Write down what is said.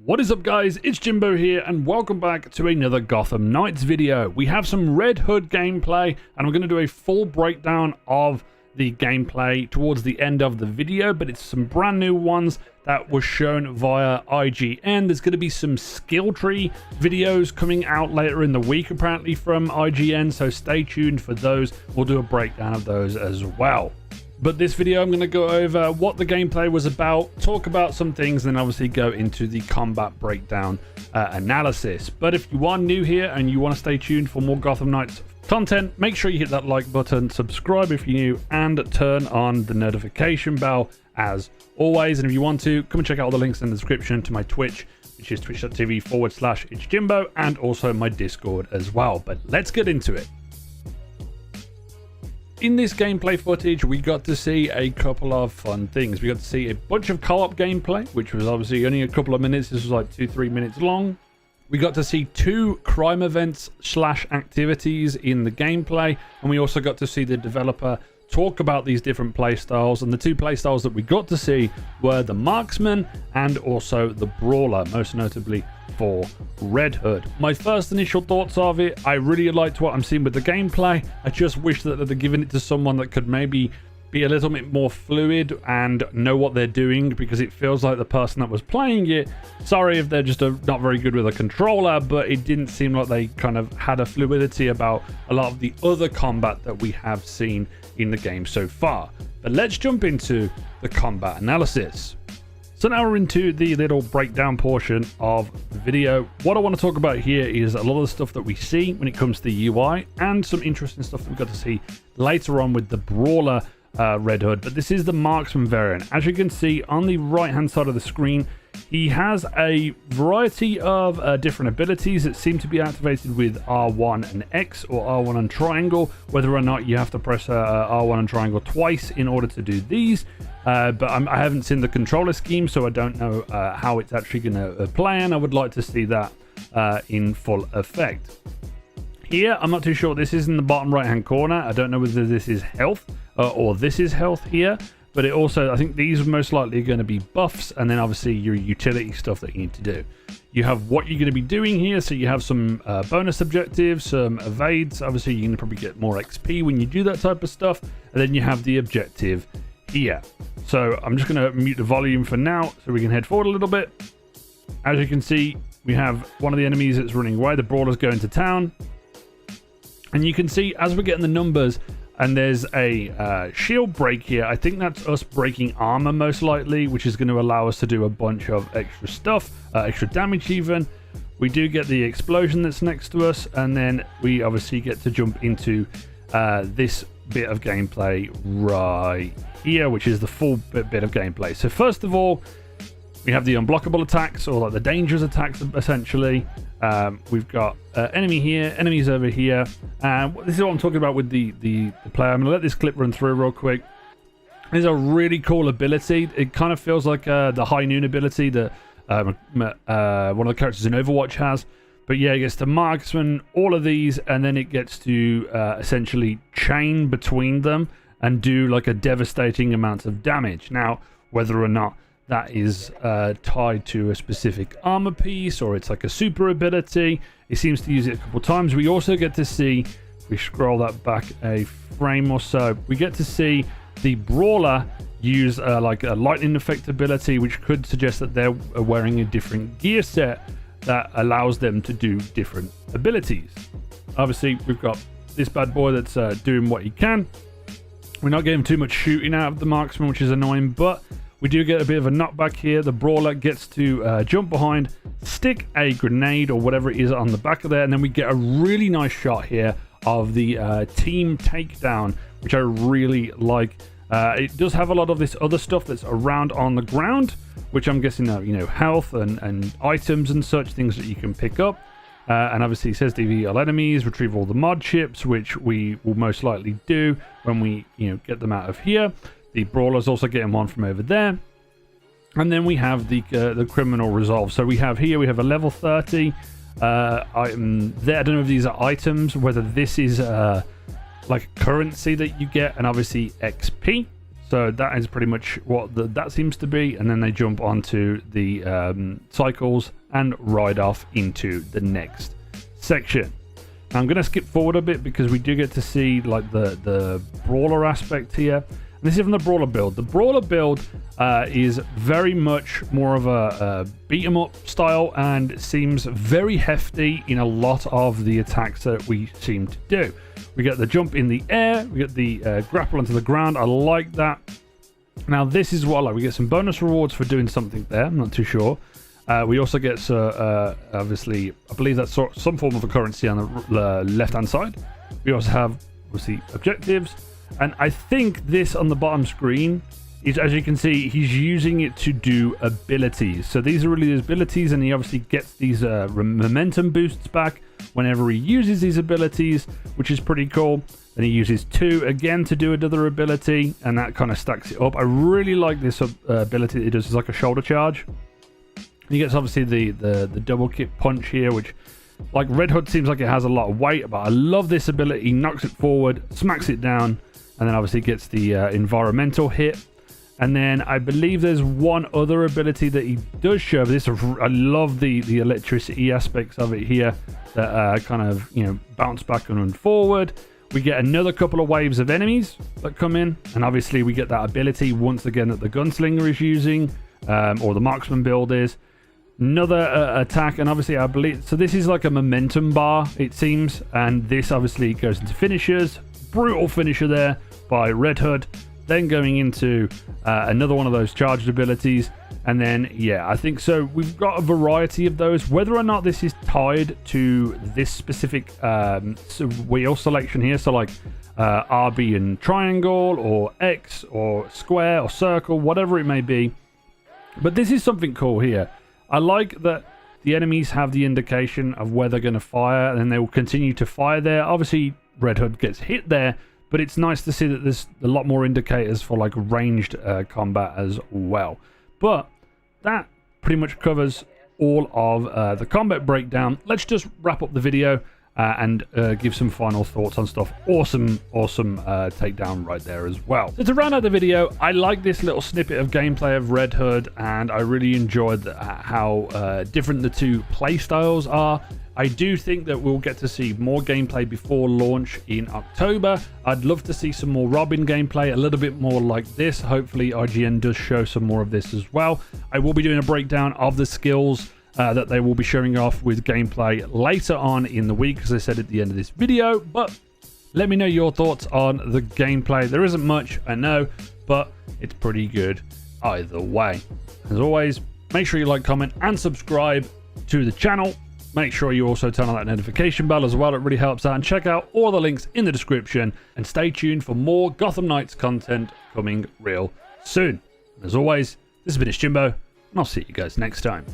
What is up, guys? It's Jimbo here and welcome back to another Gotham Knights video. We have some Red Hood gameplay and I'm going to do a full breakdown of the gameplay towards the end of the video, but it's some brand new ones that were shown via IGN. There's going to be some skill tree videos coming out later in the week apparently from IGN, so stay tuned for those. We'll do a breakdown of those as well. But this video, I'm going to go over what the gameplay was about, talk about some things, and obviously go into the combat breakdown analysis. But if you are new here and you want to stay tuned for more Gotham Knights content, make sure you hit that like button, subscribe if you're new, and turn on the notification bell as always. And if you want to, come and check out all the links in the description to my Twitch, which is twitch.tv/itsjimbo, and also my Discord as well. But let's get into it. In this gameplay footage, we got to see a couple of fun things. We got to see a bunch of co-op gameplay, which was obviously only a couple of minutes. This was like 2-3 minutes long. We got to see 2 crime events / activities in the gameplay, and we also got to see the developer talk about these different playstyles. And the 2 playstyles that we got to see were the Marksman and also the Brawler, most notably for Red Hood. My first initial thoughts of it, I really liked what I'm seeing with the gameplay. I just wish that they'd given it to someone that could maybe be a little bit more fluid and know what they're doing, because it feels like the person that was playing it, sorry if they're just not very good with a controller, but it didn't seem like they kind of had a fluidity about a lot of the other combat that we have seen in the game so far. But let's jump into the combat analysis. So now we're into the little breakdown portion of the video. What I want to talk about here is a lot of the stuff that we see when it comes to the UI and some interesting stuff that we got to see later on with the Brawler Red Hood. But this is the Marksman variant. As you can see on the right hand side of the screen, he has a variety of different abilities that seem to be activated with R1 and X, or R1 and triangle, whether or not you have to press R1 and triangle twice in order to do these. But I haven't seen the controller scheme, so I don't know how it's actually going to play, and I would like to see that in full effect. Here, I'm not too sure what this is in the bottom right hand corner. I don't know whether this is health or this is health here. But it also, I think these are most likely going to be buffs, and then obviously your utility stuff that you need to do. You have what you're going to be doing here, so you have some bonus objectives, some evades. Obviously, you're going to probably get more XP when you do that type of stuff. And then you have the objective here. So I'm just going to mute the volume for now so we can head forward a little bit. As you can see, we have one of the enemies that's running away. The Brawler's going to town. And you can see as we're getting the numbers, and there's a shield break here. I think that's us breaking armor most likely, which is going to allow us to do a bunch of extra stuff, extra damage even. We do get the explosion that's next to us, and then we obviously get to jump into this bit of gameplay right here, which is the full bit of gameplay. So first of all, we have the unblockable attacks, or like the dangerous attacks essentially. We've got enemy here, enemies over here. This is what I'm talking about with the player. I'm going to let this clip run through real quick. It's a really cool ability. It kind of feels like the High Noon ability that one of the characters in Overwatch has. But yeah, it gets to Marksman, all of these, and then it gets to essentially chain between them and do like a devastating amount of damage. Now, whether or not that is tied to a specific armor piece, or it's like a super ability, it seems to use it a couple times. We also get to see, if we scroll that back a frame or so, we get to see the Brawler use like a lightning effect ability, which could suggest that they're wearing a different gear set that allows them to do different abilities. Obviously, we've got this bad boy that's doing what he can. We're not getting too much shooting out of the Marksman, which is annoying, but we do get a bit of a knockback here. The Brawler gets to jump behind, stick a grenade or whatever it is on the back of there, and then we get a really nice shot here of the team takedown, which I really like. It does have a lot of this other stuff that's around on the ground, which I'm guessing you know, health and items and such, things that you can pick up. And obviously it says defeat all enemies, retrieve all the mod chips, which we will most likely do when we get them out of here. The Brawler's also getting one from over there. And then we have the criminal resolve. So we have here, we have a level 30 item there. I don't know if these are items, whether this is like currency that you get, and obviously XP. So that is pretty much what that seems to be. And then they jump onto the cycles and ride off into the next section. Now I'm going to skip forward a bit because we do get to see like the brawler aspect here. And this is from the brawler build. The brawler build is very much more of a beat 'em up style and seems very hefty in a lot of the attacks that we seem to do. We get the jump in the air, we get the grapple onto the ground. I like that. Now this is what I like. We get some bonus rewards for doing something there. I'm not too sure. We also get obviously, I believe that's some form of a currency on the left hand side. We also have obviously objectives. And I think this on the bottom screen is, as you can see, he's using it to do abilities. So these are really his abilities, and he obviously gets these momentum boosts back whenever he uses these abilities, which is pretty cool. Then he uses 2 again to do another ability, and that kind of stacks it up. I really like this ability that he does. It's like a shoulder charge. He gets obviously the double kick punch here, which, like Red Hood, seems like it has a lot of weight, but I love this ability. He knocks it forward, smacks it down, and then obviously gets the environmental hit. And then I believe there's one other ability that he does show. This, I love the electricity aspects of it here that kind of, you know, bounce back and run forward. We get another couple of waves of enemies that come in, and obviously we get that ability once again that the gunslinger is using, or the marksman build is. Another attack, and obviously I believe, so this is like a momentum bar, it seems, and this obviously goes into finishers. Brutal finisher there by Red Hood, then going into another one of those charged abilities, and then yeah, I think so we've got a variety of those. Whether or not this is tied to this specific wheel selection here, so like RB and triangle, or X or square or circle, whatever it may be, but this is something cool here. I like that the enemies have the indication of where they're going to fire, and then they will continue to fire there. Obviously Red Hood gets hit there, but it's nice to see that there's a lot more indicators for like ranged combat as well. But that pretty much covers all of the combat breakdown. Let's just wrap up the video and give some final thoughts on stuff. Awesome takedown right there as well. So to round out the video, I like this little snippet of gameplay of Red Hood, and I really enjoyed how different the two play styles are. I do think that we'll get to see more gameplay before launch in October. I'd love to see some more Robin gameplay, a little bit more like this. Hopefully IGN does show some more of this as well. I will be doing a breakdown of the skills that they will be showing off with gameplay later on in the week, as I said at the end of this video. But let me know your thoughts on the gameplay. There isn't much, I know, but it's pretty good either way. As always, make sure you like, comment, and subscribe to the channel. Make sure you also turn on that notification bell as well. It really helps out. And check out all the links in the description. And stay tuned for more Gotham Knights content coming real soon. And as always, this has been Jimbo, and I'll see you guys next time.